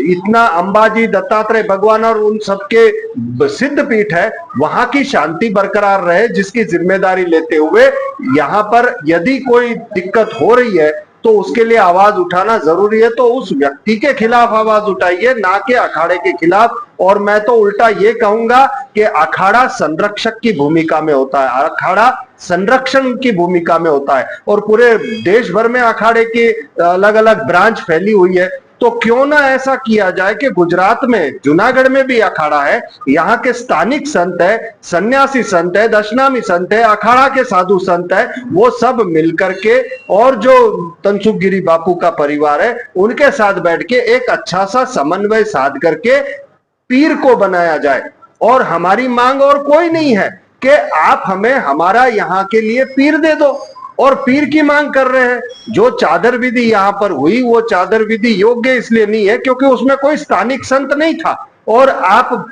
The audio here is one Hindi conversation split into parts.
इतना अंबाजी, दत्तात्रेय भगवान और उन सबके सिद्ध पीठ है, वहां की शांति बरकरार रहे, जिसकी जिम्मेदारी लेते हुए यहाँ पर यदि कोई दिक्कत हो रही है तो उसके लिए आवाज उठाना जरूरी है। तो उस व्यक्ति के खिलाफ आवाज उठाइए, ना कि अखाड़े के खिलाफ। और मैं तो उल्टा ये कहूंगा कि अखाड़ा संरक्षक की भूमिका में होता है, अखाड़ा संरक्षण की भूमिका में होता है। और पूरे देश भर में अखाड़े की अलग अलग ब्रांच फैली हुई है, तो क्यों ना ऐसा किया जाए कि गुजरात में, जूनागढ़ में भी अखाड़ा है, यहाँ के स्थानिक संत है, सन्यासी संत है, दशनामी संत है, अखाड़ा के साधु संत है, वो सब मिलकर के और जो तनसुख गिरी बापू का परिवार है उनके साथ बैठ के एक अच्छा सा समन्वय साध करके पीर को बनाया जाए। और हमारी मांग और कोई नहीं है कि आप हमें हमारा यहाँ के लिए पीर दे दो, और पीर की मांग कर रहे हैं। जो चादर विधि यहाँ पर हुई वो चादर विधि योग्य इसलिए नहीं है क्योंकि उसमें कोई स्थानिक संत नहीं था, और आप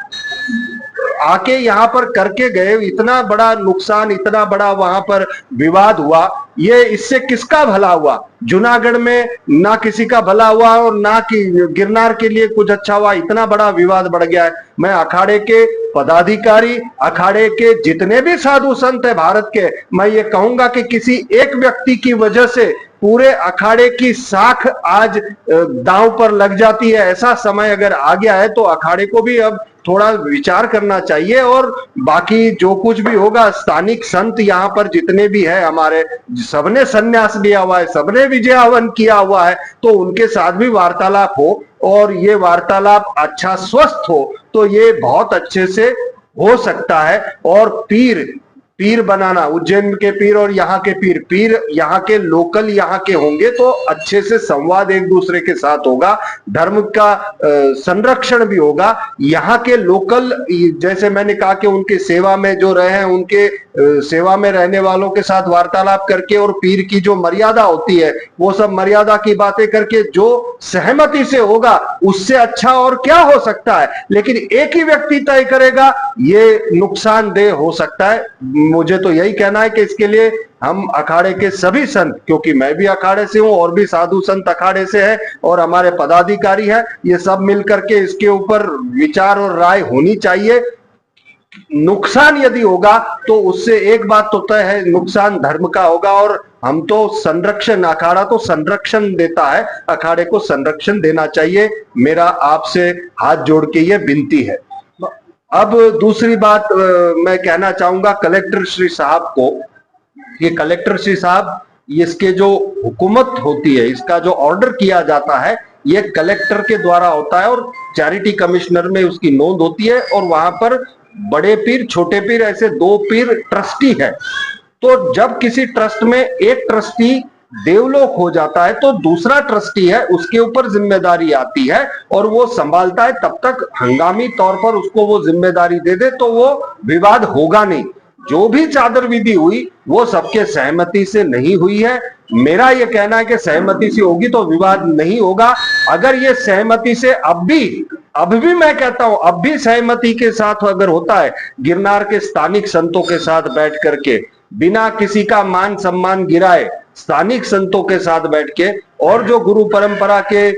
आके यहाँ पर करके गए, इतना बड़ा नुकसान, इतना बड़ा वहां पर विवाद हुआ, ये इससे किसका भला हुआ? जूनागढ़ में ना किसी का भला हुआ और ना कि गिरनार के लिए कुछ अच्छा हुआ, इतना बड़ा विवाद बढ़ गया है। मैं अखाड़े के पदाधिकारी, अखाड़े के जितने भी साधु संत है भारत के, मैं ये कहूंगा कि किसी एक व्यक्ति की वजह से पूरे अखाड़े की साख आज दांव पर लग जाती है। ऐसा समय अगर आ गया है तो अखाड़े को भी अब थोड़ा विचार करना चाहिए। और बाकी जो कुछ भी होगा, स्थानिक संत यहाँ पर जितने भी है हमारे, सबने संन्यास लिया हुआ है, सबने विजय हवन किया हुआ है, तो उनके साथ भी वार्तालाप हो और ये वार्तालाप अच्छा स्वस्थ हो तो ये बहुत अच्छे से हो सकता है। और पीर बनाना, उज्जैन के पीर और यहाँ के पीर यहाँ के लोकल यहाँ के होंगे तो अच्छे से संवाद एक दूसरे के साथ होगा, धर्म का संरक्षण भी होगा। यहाँ के लोकल, जैसे मैंने कहा कि उनके सेवा में जो रहे हैं, उनके सेवा में रहने वालों के साथ वार्तालाप करके और पीर की जो मर्यादा होती है वो सब मर्यादा की बातें करके जो सहमति से होगा उससे अच्छा और क्या हो सकता है। लेकिन एक ही व्यक्ति तय करेगा, ये नुकसानदेह हो सकता है। मुझे तो यही कहना है कि इसके लिए हम अखाड़े के सभी संत, क्योंकि मैं भी अखाड़े से हूं और भी साधु संत अखाड़े से है और हमारे पदाधिकारी है, ये सब मिलकर के इसके ऊपर विचार और राय होनी चाहिए। नुकसान यदि होगा तो उससे एक बात तो तय है, नुकसान धर्म का होगा। और हम तो संरक्षण, अखाड़ा तो संरक्षण देता है, अखाड़े को संरक्षण देना चाहिए। मेरा आपसे हाथ जोड़ के ये विनती है। अब दूसरी बात मैं कहना चाहूंगा कलेक्टर श्री साहब को, ये कलेक्टर श्री साहब, इसके जो हुकूमत होती है, इसका जो ऑर्डर किया जाता है ये कलेक्टर के द्वारा होता है और चैरिटी कमिश्नर में उसकी नोंद होती है। और वहां पर बड़े पीर, छोटे पीर, ऐसे दो पीर ट्रस्टी है। तो जब किसी ट्रस्ट में एक ट्रस्टी देवलोक हो जाता है तो दूसरा ट्रस्टी है, उसके ऊपर जिम्मेदारी आती है और वो संभालता है। तब तक हंगामी तौर पर उसको वो जिम्मेदारी दे दे तो वो विवाद होगा नहीं। जो भी चादर विधि हुई वो सबके सहमति से नहीं हुई है। मेरा ये कहना है कि सहमति से होगी तो विवाद नहीं होगा। अगर ये सहमति से अब भी मैं कहता हूं, अब भी सहमति के साथ अगर होता है, गिरनार के स्थानिक संतों के साथ बैठ करके, बिना किसी का मान सम्मान गिराए, स्थानिक संतों के साथ बैठ के, और जो गुरु परंपरा के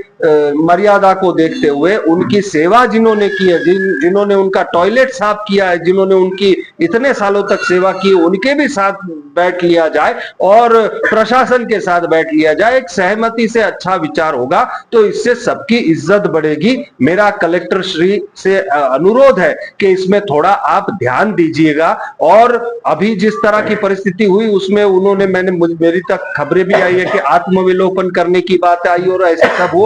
मर्यादा को देखते हुए उनकी सेवा जिन्होंने की है, जिन्होंने उनका टॉयलेट साफ किया है, जिन्होंने उनकी इतने सालों तक सेवा की, उनके भी साथ बैठ लिया जाए और प्रशासन के साथ बैठ लिया जाए, एक सहमति से अच्छा विचार होगा तो इससे सबकी इज्जत बढ़ेगी। मेरा कलेक्टर श्री से अनुरोध है कि इसमें थोड़ा आप ध्यान दीजिएगा। और अभी जिस तरह की परिस्थिति हुई उसमें उन्होंने, मेरी तक खबरें भी आई है कि आत्मविलोपन करने की बात आई और ऐसा सब हो